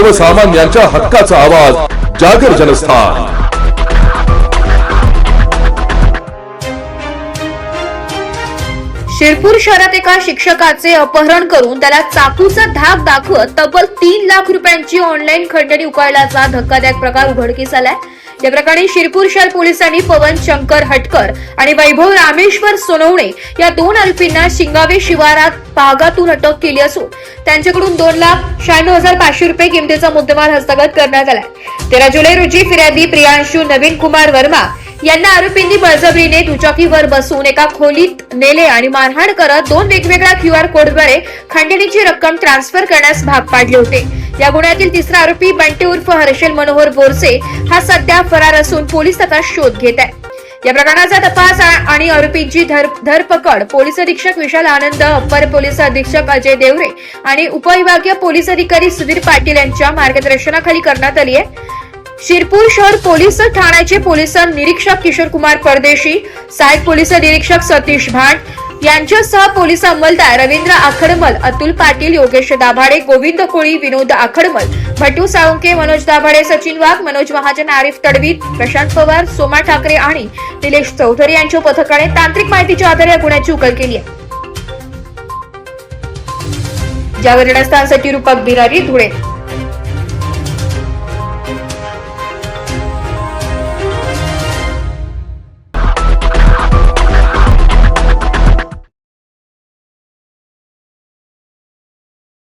सर्वसामान्यांच्या हक्काचा आवाज जागर जनस्थान। शिरपूर शहरात एका शिक्षकाचे अपहरण करून त्याला चाकूचा धाक दाखवत तब्बल 3 लाख रुपयांची ऑनलाईन खंडणी उकळल्याचा धक्कादायक प्रकार उघडकीस आलाय। या प्रकरणी शिरपूर शहर पोलिसांनी पवन शंकर हटकर आणि वैभव रामेश्वर सोनवणे या 2 आरोपींना शिंगावे शिवारात भागातून अटक केली असून त्यांच्याकडून 2,96,500 रुपये किमतीचा मुद्देमाल हस्तगत करण्यात आलाय। 13 जुलै रोजी फिर्यादी प्रियांशु नवीन कुमार वर्मा यांना आरोपींनी बळजबरीने दुचाकीवर बसून एका खोलीत नेले आणि मारहाण करत 2 वेगवेगळ्या QR कोडद्वारे खंडणीची रक्कम ट्रान्सफर करण्यास भाग पाडले होते। या गुन्ह्यातील तिसरा आरोपी बंटी उर्फ हर्षल मनोहर बोरसे हा सध्या फरार असून पोलीस त्याचा शोध घेत आहेत। या प्रकरणाचा तपास आणि आरोपींची धरपकड पोलीस अधीक्षक विशाल आनंद, अप्पर पोलीस अधीक्षक अजय देवरे आणि उपविभागीय पोलीस अधिकारी सुधीर पाटील यांच्या मार्गदर्शनाखाली करण्यात आली आहे। शिरपूर शहर पोलीस ठाण्याचे पोलीस निरीक्षक किशोर कुमार परदेशी, सहाय्यक पोलीस निरीक्षक सतीश भांड यांच्यासह पोलीस अंमलदार रवींद्र आखडमल, अतुल पाटील, योगेश दाभाडे, गोविंद कोळी, विनोद आखडमल, भटू साळुंके, मनोज दाभाडे, सचिन वाघ, मनोज महाजन, आरिफ तडवी, प्रशांत पवार, सोमा ठाकरे आणि निलेश चौधरी यांच्या पथकाने तांत्रिक माहितीच्या आधारे या गुन्ह्याची उकल केली आहे। जागर जनस्थानसाठी रूपक बिरारी, धुळे।